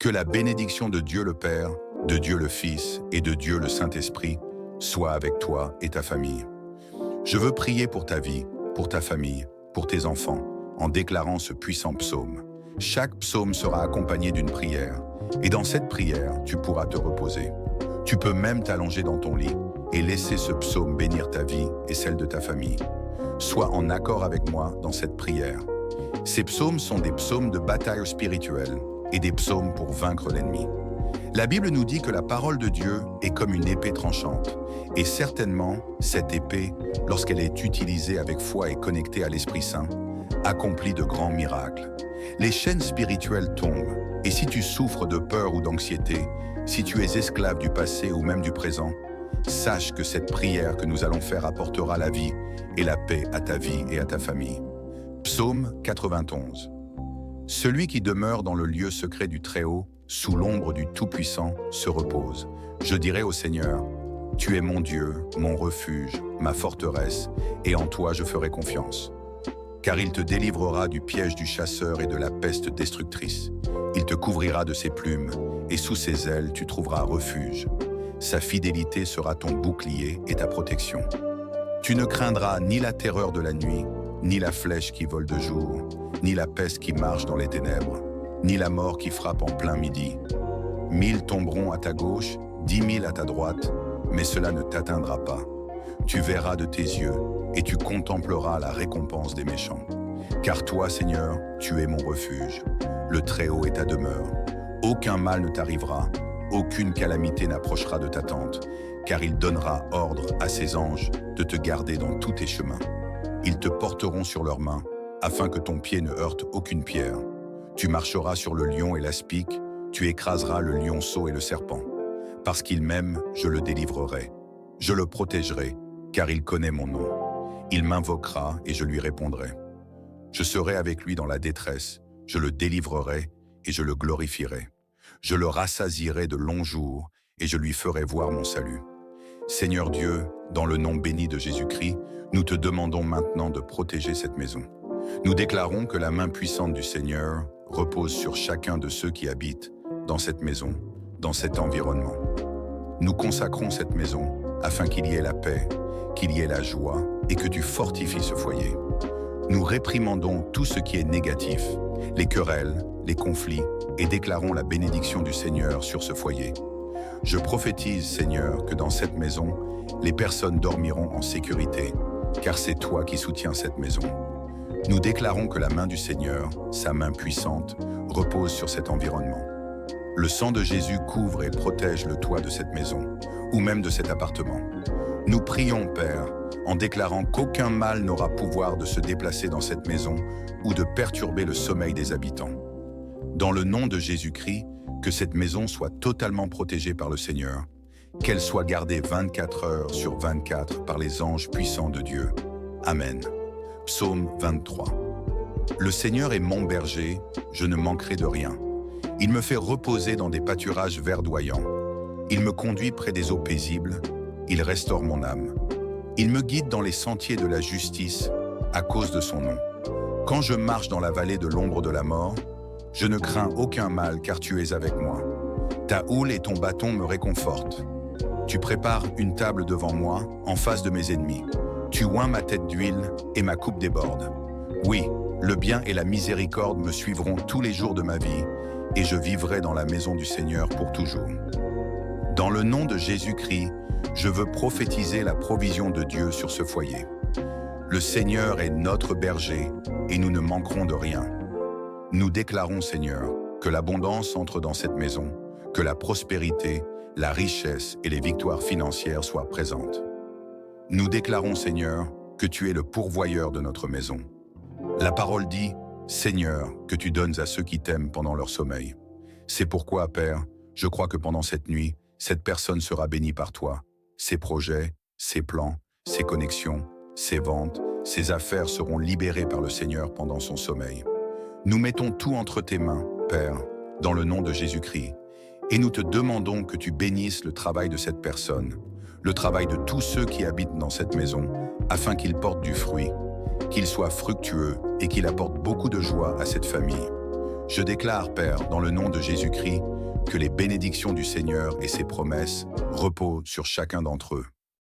Que la bénédiction de Dieu le Père, de Dieu le Fils et de Dieu le Saint-Esprit soit avec toi et ta famille. Je veux prier pour ta vie, pour ta famille, pour tes enfants, en déclarant ce puissant psaume. Chaque psaume sera accompagné d'une prière, et dans cette prière, tu pourras te reposer. Tu peux même t'allonger dans ton lit et laisser ce psaume bénir ta vie et celle de ta famille. Sois en accord avec moi dans cette prière. Ces psaumes sont des psaumes de bataille spirituelle et des psaumes pour vaincre l'ennemi. La Bible nous dit que la parole de Dieu est comme une épée tranchante, et certainement, cette épée, lorsqu'elle est utilisée avec foi et connectée à l'Esprit Saint, accomplit de grands miracles. Les chaînes spirituelles tombent, et si tu souffres de peur ou d'anxiété, si tu es esclave du passé ou même du présent, sache que cette prière que nous allons faire apportera la vie et la paix à ta vie et à ta famille. Psaume 91. Celui qui demeure dans le lieu secret du Très-Haut, sous l'ombre du Tout-Puissant, se repose. Je dirai au Seigneur, tu es mon Dieu, mon refuge, ma forteresse, et en toi je ferai confiance. Car il te délivrera du piège du chasseur et de la peste destructrice. Il te couvrira de ses plumes, et sous ses ailes tu trouveras refuge. Sa fidélité sera ton bouclier et ta protection. Tu ne craindras ni la terreur de la nuit, ni la flèche qui vole de jour, ni la peste qui marche dans les ténèbres, ni la mort qui frappe en plein midi. 1000 tomberont à ta gauche, 10 000 à ta droite, mais cela ne t'atteindra pas. Tu verras de tes yeux, et tu contempleras la récompense des méchants. Car toi, Seigneur, tu es mon refuge. Le Très-Haut est ta demeure. Aucun mal ne t'arrivera, aucune calamité n'approchera de ta tente, car il donnera ordre à ses anges de te garder dans tous tes chemins. Ils te porteront sur leurs mains, afin que ton pied ne heurte aucune pierre. Tu marcheras sur le lion et l'aspic, tu écraseras le lionceau et le serpent. Parce qu'il m'aime, je le délivrerai. Je le protégerai, car il connaît mon nom. Il m'invoquera et je lui répondrai. Je serai avec lui dans la détresse, je le délivrerai et je le glorifierai. Je le rassasierai de longs jours et je lui ferai voir mon salut. Seigneur Dieu, dans le nom béni de Jésus-Christ, nous te demandons maintenant de protéger cette maison. Nous déclarons que la main puissante du Seigneur repose sur chacun de ceux qui habitent dans cette maison, dans cet environnement. Nous consacrons cette maison afin qu'il y ait la paix, qu'il y ait la joie et que tu fortifies ce foyer. Nous réprimandons tout ce qui est négatif, les querelles, les conflits et déclarons la bénédiction du Seigneur sur ce foyer. Je prophétise, Seigneur, que dans cette maison, les personnes dormiront en sécurité, car c'est toi qui soutiens cette maison. Nous déclarons que la main du Seigneur, sa main puissante, repose sur cet environnement. Le sang de Jésus couvre et protège le toit de cette maison, ou même de cet appartement. Nous prions, Père, en déclarant qu'aucun mal n'aura pouvoir de se déplacer dans cette maison ou de perturber le sommeil des habitants. Dans le nom de Jésus-Christ, que cette maison soit totalement protégée par le Seigneur, qu'elle soit gardée 24 heures sur 24 par les anges puissants de Dieu. Amen. Psaume 23. Le Seigneur est mon berger, je ne manquerai de rien. Il me fait reposer dans des pâturages verdoyants. Il me conduit près des eaux paisibles, il restaure mon âme. Il me guide dans les sentiers de la justice à cause de son nom. Quand je marche dans la vallée de l'ombre de la mort, je ne crains aucun mal car tu es avec moi. Ta houle et ton bâton me réconfortent. Tu prépares une table devant moi, en face de mes ennemis. Tu oins ma tête d'huile et ma coupe déborde. Oui, le bien et la miséricorde me suivront tous les jours de ma vie, et je vivrai dans la maison du Seigneur pour toujours. Dans le nom de Jésus-Christ, je veux prophétiser la provision de Dieu sur ce foyer. Le Seigneur est notre berger, et nous ne manquerons de rien. Nous déclarons, Seigneur, que l'abondance entre dans cette maison, que la prospérité, la richesse et les victoires financières soient présentes. Nous déclarons, Seigneur, que tu es le pourvoyeur de notre maison. La parole dit, Seigneur, que tu donnes à ceux qui t'aiment pendant leur sommeil. C'est pourquoi, Père, je crois que pendant cette nuit, cette personne sera bénie par toi. Ses projets, ses plans, ses connexions, ses ventes, ses affaires seront libérées par le Seigneur pendant son sommeil. Nous mettons tout entre tes mains, Père, dans le nom de Jésus-Christ, et nous te demandons que tu bénisses le travail de cette personne, le travail de tous ceux qui habitent dans cette maison, afin qu'il porte du fruit, qu'il soit fructueux et qu'il apporte beaucoup de joie à cette famille. Je déclare, Père, dans le nom de Jésus-Christ, que les bénédictions du Seigneur et ses promesses reposent sur chacun d'entre eux.